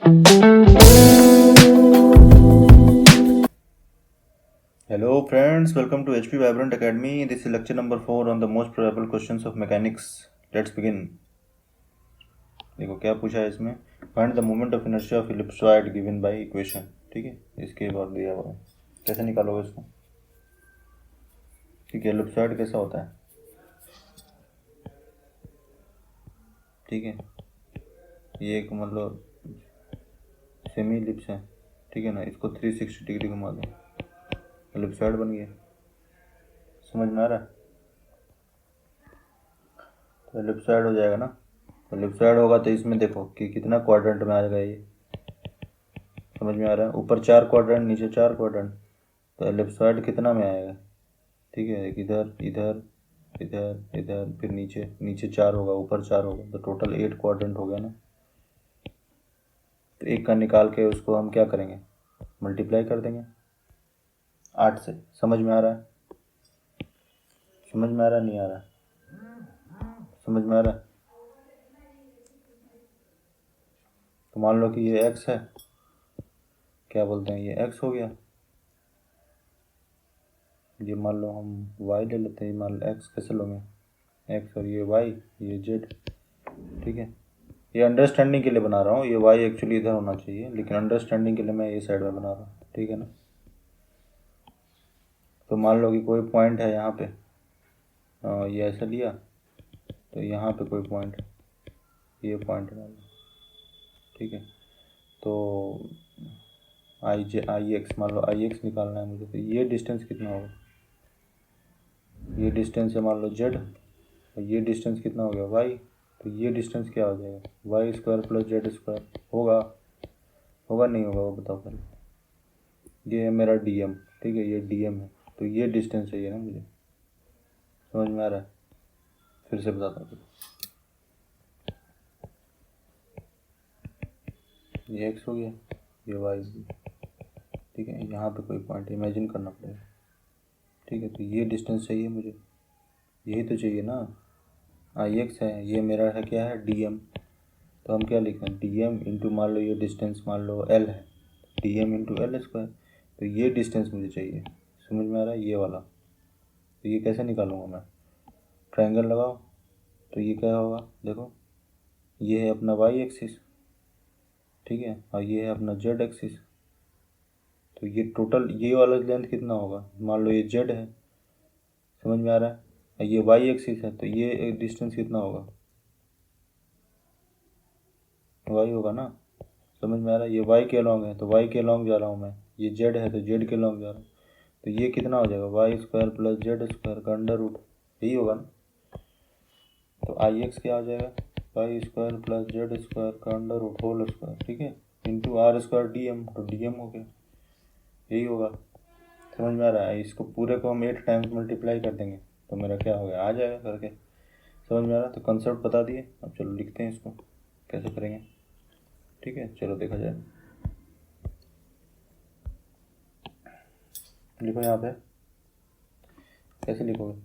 Hello friends, welcome to HP Vibrant Academy. This is lecture number 4 on the most probable questions of mechanics. Let's begin. देखो क्या पूछा है इसमें, find the moment of inertia of ellipsoid given by equation. ठीक है, इसके बाद दिया हुआ है, कैसे निकालोगे इसको। ठीक है, इलिप्सॉइड कैसा होता है। ठीक है, ये एक मतलब सेमी इलिप्स है। ठीक है ना, इसको 360 डिग्री घुमा दो, इलिप्सॉइड बन गया। समझ में आ रहा है। तो इलिप्सॉइड हो जाएगा ना, तो इलिप्सॉइड होगा तो इसमें देखो कि कितना क्वाड्रेंट में आ जाएगा ये। समझ में आ रहा है, ऊपर 4 क्वाड्रेंट, नीचे 4 क्वाड्रेंट, तो एलिप्सॉइड कितना में आएगा। ठीक है, इधर इधर इधर इधर, फिर नीचे नीचे 4 होगा, ऊपर 4 होगा, तो टोटल 8 क्वाड्रेंट हो गया ना। तो एक का निकाल के उसको हम क्या करेंगे, मल्टीप्लाई कर देंगे 8 से। समझ में आ रहा है, समझ में आ रहा है, नहीं आ रहा है, समझ में आ रहा है। तो मान लो कि ये x है, क्या बोलते हैं, ये x हो गया। ये मान लो हम y ले लेते हैं, मान लो x कैसे लोगे, x और ये y, ये z। ठीक है, ये अंडरस्टैंडिंग के लिए बना रहा हूँ, ये y एक्चुअली इधर होना चाहिए, लेकिन अंडरस्टैंडिंग के लिए मैं ये साइड में बना रहा हूँ। ठीक है ना। तो मान लो कि कोई पॉइंट है यहाँ पे, ये ऐसा लिया, तो यहाँ पे कोई पॉइंट है, ये पॉइंट है मान लो। ठीक है, तो आई एक्स, मान लो आई एक्स निकालना है मुझे, तो ये डिस्टेंस कितना होगा, ये डिस्टेंस है मान लो जेड, और ये डिस्टेंस कितना हो गया वाई, तो ये डिस्टेंस क्या हो जाएगा, Y square plus Z square. होगा, होगा नहीं होगा वो बताओ पहले। ये है मेरा डी एम। ठीक है, ये डी एम है, तो ये डिस्टेंस चाहिए ना मुझे। समझ में आ रहा है, फिर से बताता हूँ। ये एक्स हो गया, ये वाई। ठीक है, यहाँ पे कोई पॉइंट इमेजिन करना पड़ेगा। ठीक है, तो ये डिस्टेंस चाहिए मुझे, यही तो चाहिए ना। आई एक्स है, ये मेरा है क्या है, डी एम। तो हम क्या लिख रहे हैं, डी एम इंटू मान लो ये डिस्टेंस मान लो एल है, D M into L square. तो ये डिस्टेंस मुझे चाहिए। समझ में आ रहा है, ये वाला। तो ये कैसे निकालूंगा मैं, ट्रायंगल लगाओ, तो ये क्या होगा देखो, ये है अपना वाई एक्सिस। ठीक है, और ये है अपना जेड एक्सिस। तो ये टोटल ये वाला लेंथ कितना होगा, मान लो ये जेड है। समझ में आ रहा है, ये वाई एक्सिस है, तो ये डिस्टेंस कितना होगा, वाई होगा ना। समझ में आ रहा है, ये वाई के लॉन्ग है, तो वाई के लॉन्ग जा रहा हूँ मैं। ये जेड है, तो जेड के लॉन्ग जा रहा हूँ। तो ये कितना हो जाएगा, Y square plus Z square का अंडर रूट, यही होगा ना। तो आई एक्स क्या हो जाएगा, Y square plus Z square का अंडर रूट होल स्क्वायर। ठीक है, into R square D M, तो डी एम हो गया, यही होगा। समझ में आ रहा है, इसको पूरे को हम 8 टाइम्स मल्टीप्लाई कर देंगे, तो मेरा क्या हो गया, आ जाएगा करके। समझ में आ रहा है, तो कंसेप्ट बता दिए। अब चलो लिखते हैं इसको, कैसे करेंगे। ठीक है, चलो देखा जाए। लिखो यहाँ पे, कैसे लिखोगे,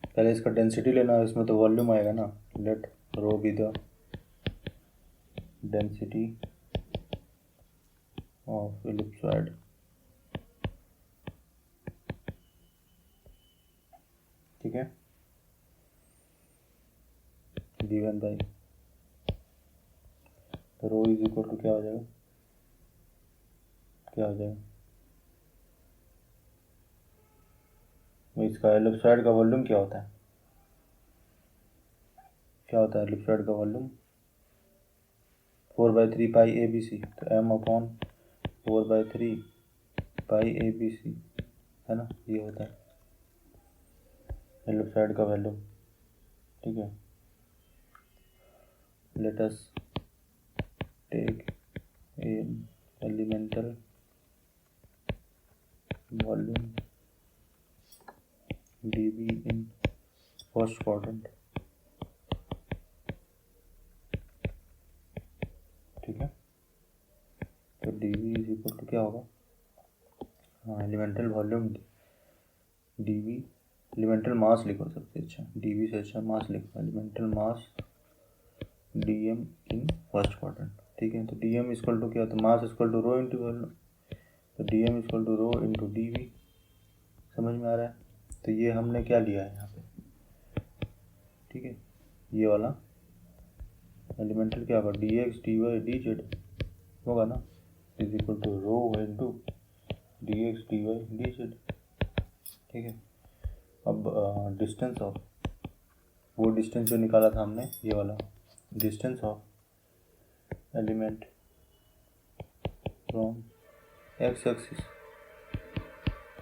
पहले इसका डेंसिटी लेना है, इसमें तो वॉल्यूम आएगा ना। Let rho be the density of ellipsoid. ठीक है, गिवन बाई, तो रो इज इक्वल टू क्या हो जाएगा, क्या हो जाएगा, इसका इलिप्सॉइड का वॉल्यूम क्या होता है, क्या होता है इलिप्सॉइड का volume, 4/3 pi A B C. तो M upon 4/3 pi A B C, है ना, ये होता है इलिप्सॉइड का वॉल्यूम। ठीक है, let us take an elemental volume dV in first quadrant. ठीक है, तो dV इज इक्वल टू क्या होगा, हाँ elemental volume dV, elemental mass लिखो सबसे अच्छा, dV से अच्छा मास लिखो, elemental mass dm in first quadrant. ठीक है। तो डी एम इक्वल टू क्या, तो mass equal to rho into volume, तो D M equal to rho into D V. समझ में आ रहा है? तो ये हमने क्या लिया है यहाँ पे, ठीक है, ये वाला एलिमेंटल क्या होगा, D X D Y D Z होगा ना, is equal to rho into D X D Y D Z. ठीक है। अब डिस्टेंस ऑफ, वो डिस्टेंस जो निकाला था हमने, ये वाला distance of element from X axis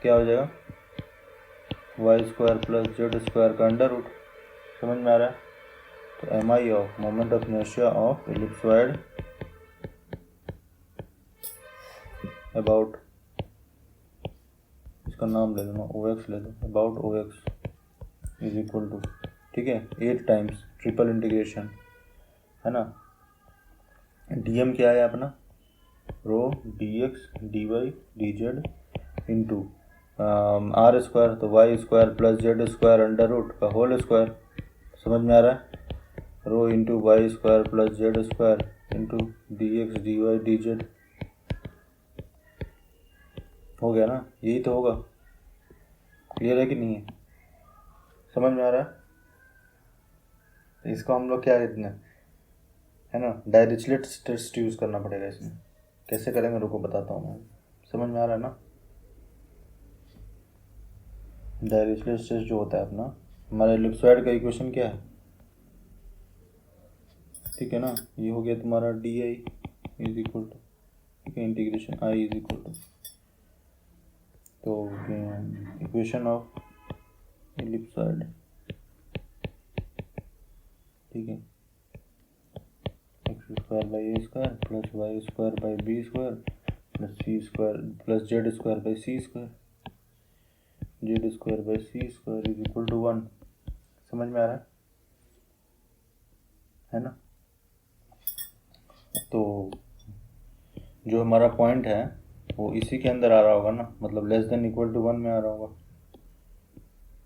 क्या हो जाएगा, Y square plus Z square का अंडर रूट। समझ में आ रहा है? तो M I of moment of inertia of ellipsoid about, इसका नाम ले लो, ओ एक्स ले लो, about O X is equal to, ठीक है, 8 टाइम्स ट्रिपल इंटीग्रेशन, है ना। डी एम क्या है अपना, rho D X D Y D Z into R square, तो Y square plus Z square under root का होल स्क्वायर। समझ में आ रहा है? Rho into Y square plus Z square into D X D Y D Z. हो गया ना, यही तो होगा। क्लियर है कि नहीं है? समझ में आ रहा है? इसको हम लोग क्या इतना, है ना, डायरिचलेट टेस्ट यूज़ करना पड़ेगा इसमें। कैसे करेंगे रुको बताता हूँ मैं। समझ में आ रहा है ना? डायरिचलेट टेस्ट जो होता है अपना, हमारे एलिप्सॉइड का इक्वेशन क्या है, ठीक है ना, ये हो गया तुम्हारा D I is equal to, ठीक है, integration I is equal to, तो इक्वेशन ऑफ एलिप्सॉइड, ठीक है, X square by A square plus Y square by B square plus C square plus Z square by C square, Z square by C square is equal to 1। समझ में आ रहा है ना? तो जो हमारा पॉइंट है वो इसी के अंदर आ रहा होगा ना, मतलब लेस देन इक्वल टू 1 में आ रहा होगा,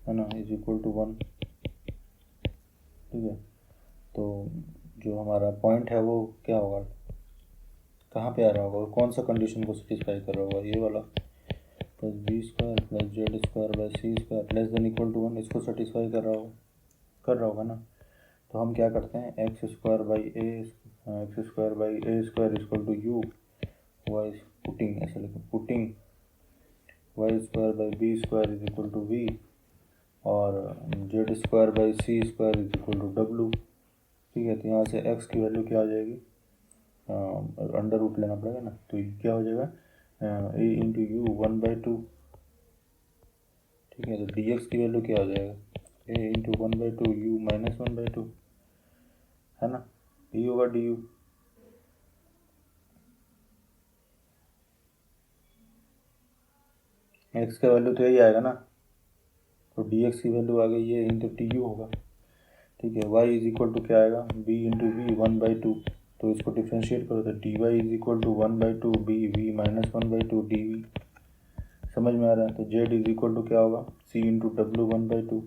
है ना, इज इक्वल टू 1। ठीक है। तो जो हमारा पॉइंट है वो क्या होगा, कहाँ पे आ रहा होगा, कौन सा कंडीशन को सेटिस्फाई कर रहा होगा, ये वाला plus B square plus Z square by C square less than equal to 1, इसको सेटिस्फाई कर रहा होगा ना। तो हम क्या करते हैं, X square by A square equal to U, Y putting, ऐसा लिखो, putting Y square by B square is equal to V और Z square by C square is equal to W. ठीक है। तो यहाँ से एक्स की वैल्यू क्या आ जाएगी, अंडर रूट लेना पड़ेगा ना, तो ये क्या हो जाएगा, ए इंटू यू 1/2। ठीक है। तो डी एक्स की वैल्यू क्या हो जाएगा, ए इंटू 1/2 यू माइनस 1/2, है ना, डी होगा डी यू। एक्स का वैल्यू तो यही आएगा ना, तो डी एक्स की वैल्यू आ गई, ये इंटू टी यू होगा। ठीक है। वाई इज इक्वल टू क्या आएगा, बी इंटू वी 1/2, तो इसको डिफ्रेंशिएट करो तो D Y is equal to 1/2 B V minus 1/2 D V. समझ में आ रहा है? तो जेड इज इक्वल टू क्या होगा, सी इंटू डब्लू 1/2,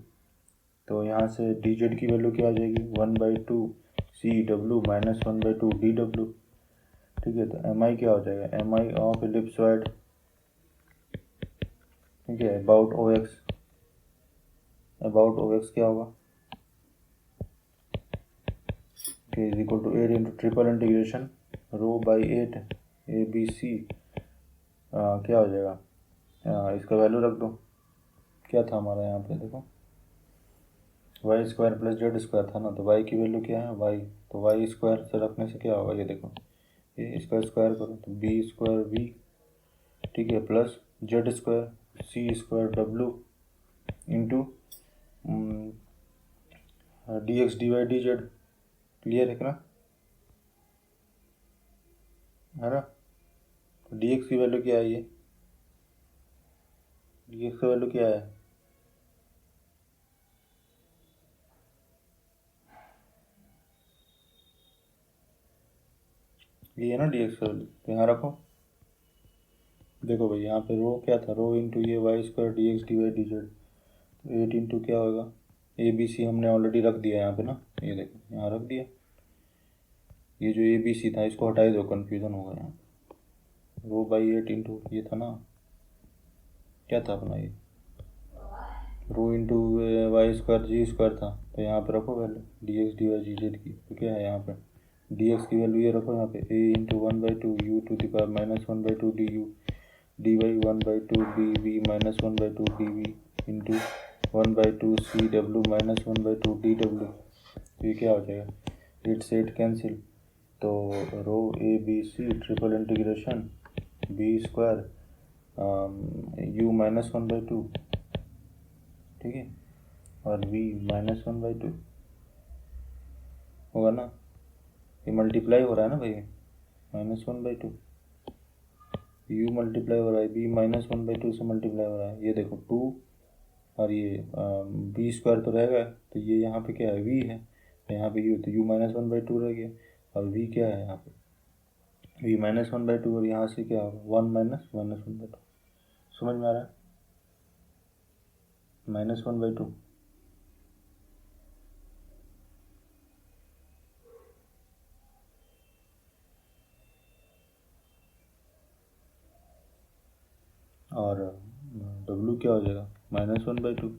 तो यहाँ से डी जेड की वैल्यू क्या आ जाएगी, 1/2 C W minus 1/2 D W. ठीक है। तो एम आई क्या हो जाएगा, एम आई ऑफ एलिप्सॉइड, ठीक है, about O X, about O X क्या होगा, is equal to 8 into triple integration rho by 8 A B C, क्या हो जाएगा, इसका वैल्यू रख दो, क्या था हमारा यहाँ पे देखो, Y square plus Z square था ना, तो वाई की वैल्यू क्या है वाई, तो वाई स्क्वायर से रखने से क्या होगा, ये देखो, ये इसका स्क्वायर करो तो बी स्क्वायर वी, ठीक है, plus Z square C square W into D X D Y D Z. Clear है ना, है ना। तो डी एक्स की वैल्यू क्या है, ये डी एक्स का वैल्यू क्या है, ये है ना डी एक्स का वैल्यू, तो यहाँ रखो। देखो भाई यहाँ पे रो क्या था, रो इंटू ये Y square D X D Y D Z, तो 8 इंटू क्या होगा, ए बी सी हमने ऑलरेडी रख दिया यहाँ पे ना, ये देखो यहाँ रख दिया, ये जो ए बी सी था इसको हटाई दो, कन्फ्यूज़न होगा यहाँ। रो बाई 8 इंटू ये था ना, क्या था अपना ये, rho into Y square G square था, तो यहाँ पे रखो value D X D Y G Z की। तो क्या है यहाँ पे डी एक्स की वैल्यू ये रखो यहाँ पे A into 1/2 U to the power -1/2 D U D Y 1/2 D V -1/2 D V into 1/2 C W -1/2 D W. तो ये क्या हो जाएगा, 8 से 8 कैंसिल, तो rho A B C triple integration B square U -1/2, ठीक है, और v -1/2 होगा ना, ये मल्टीप्लाई हो रहा है ना भाई, -1/2 u मल्टीप्लाई हो रहा है, b -1/2 से मल्टीप्लाई हो रहा है, ये देखो 2 और ये b स्क्वायर तो रहेगा, तो ये यहाँ पे क्या है v है, तो यहाँ पे u, तो u -1/2 रह गया, और v क्या है यहाँ पे v -1/2, और यहाँ से क्या होगा 1 -1/2, समझ में आ रहा है, -1/2। और W क्या हो जाएगा -1/2,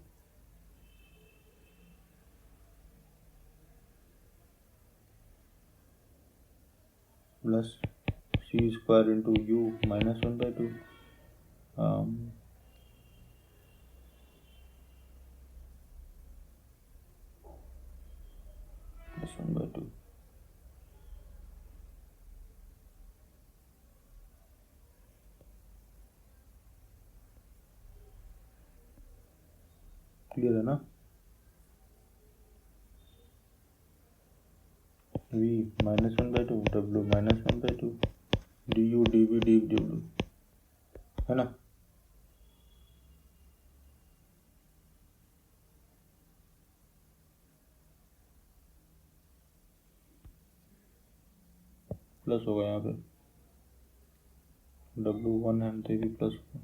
plus C square into U -1/2 +1/2। Clear है ना, v -1/2 w -1/2 du dv dw, है ना। प्लस होगा यहाँ पे w 1 है तो ये भी प्लस होगा,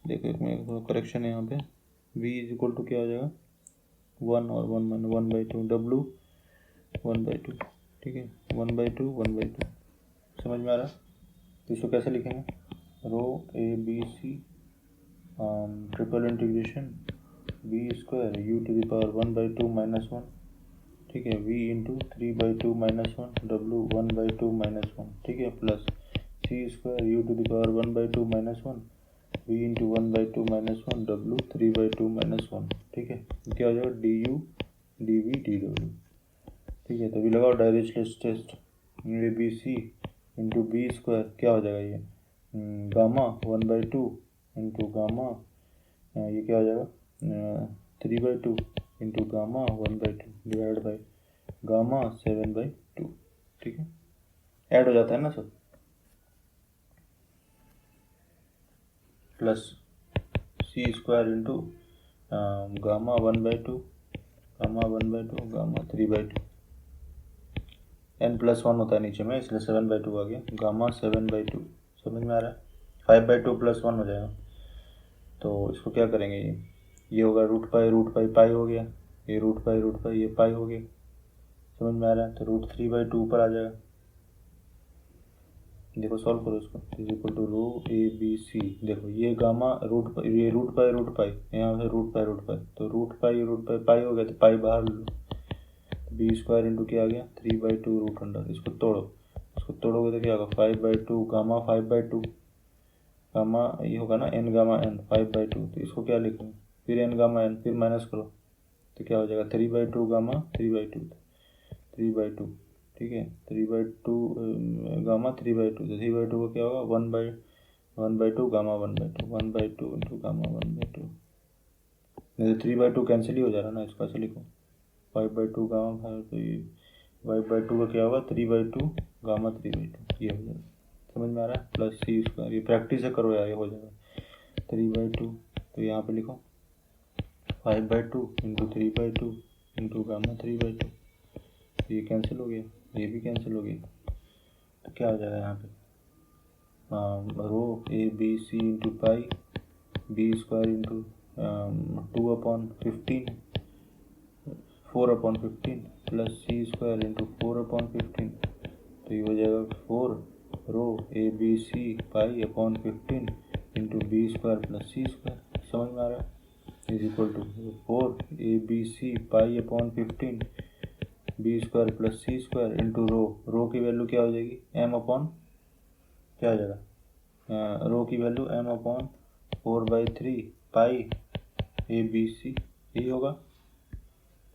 देखो एक में थोड़ा करेक्शन है यहाँ पे, v = क्या हो जाएगा 1 और 1 1/2 w 1/2, ठीक है 1/2 1/2, समझ में आ रहा है। तो इसको कैसे लिखेंगे, rho A B C triple integration B square U to the power 1/2 -1, ठीक है v इंटू 3/2 -1 w 1/2 -1, ठीक है, plus C square U to the power 1/2 -1 v into 1/2 -1 w 3/2 -1, ठीक है, क्या हो जाएगा D U D V D W, ठीक है। तो अभी लगाओ directionless test, A B C into B square क्या हो जाएगा ये गामा 1/2 इंटू गामा ये क्या हो जाएगा 3/2 into gamma 1/2 divide by gamma 7/2, ठीक है, ऐड हो जाता है ना सब, plus C square into gamma 1/2 gamma 3/2, n+1 होता है नीचे में इसलिए 7/2 आ गया, गामा 7/2, समझ में आ रहा है, 5/2 + 1 हो जाएगा। तो इसको क्या करेंगे, ये होगा √पाई पाई हो गया, ये √पाई ये पाई हो गया, समझ में आ रहा है। तो √3/2 ऊपर आ जाएगा, देखो सॉल्व करो इसको, = रो ए बी सी, देखो ये गामा ये √पाई यहाँ से √पाई, तो √पाई पाई हो गया, तो पाई बाहर लो, बी स्क्वायर इंटू क्या आ गया 3/2 √अंडर, इसको तोड़ोगे तो क्या होगा 5/2 गामा 5/2 गामा ये होगा ना n गामा n 5/2, तो इसको क्या लिखेंगे फिर n गामा n फिर माइनस करो, तो क्या हो जाएगा 3/2 गामा 3/2, ठीक है 3/2 गामा 3/2, तो 3/2 को क्या होगा 1/2 गामा 1/2 इंटू गामा 1/2, नहीं तो 3/2 कैंसिल ही हो जा रहा ना, इसको ऐसे लिखो 5/2 गामा 5, तो ये 5/2 का क्या होगा 3/2 गामा 3/2, ये हो जाएगा, समझ में आ रहा है, प्लस सी स्क्वायर, ये प्रैक्टिस से करो यार, ये हो जाएगा 3/2, तो यहाँ पे लिखो 5/2 इंटू 3/2 इंटू गामा 3/2, ये कैंसिल हो गया, ये भी कैंसिल हो गया, तो क्या हो जाएगा यहाँ पे rho A B C into pi B square into 2/15 4/15 plus C square into 4/15, तो ये हो जाएगा 4 rho A B C pi into B square plus C square. समझ में आ रहा है? Is equal to 4 A B C pi B square plus C square into rho की वैल्यू क्या हो जाएगी क्या हो जाएगा, रो की value m/4/3 pi A B C, यही होगा।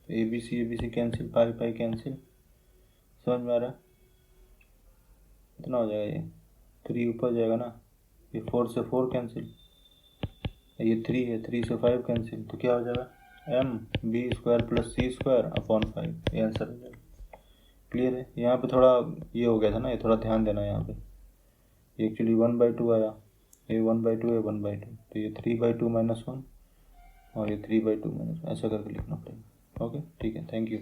A B C cancel, pi cancel. समझ में आ रहा है? कितना हो जाएगा, ये 3 ऊपर जाएगा ना, ये 4 से 4 कैंसिल, ये 3 है, 3 से 5 कैंसिल, तो क्या हो जाएगा m B square plus C square upon 5, ये आंसर हो जाएगा। क्लियर है? यहाँ पे थोड़ा ये हो गया था ना, ये थोड़ा ध्यान देना है यहाँ पे। ये एक्चुअली 1/2 आया, ये 1/2 है 1/2, तो ये 3/2 - 1 और ये 3/2 - 1, ऐसा करके लिखना पड़ेगा। ओके ठीक है, थैंक यू।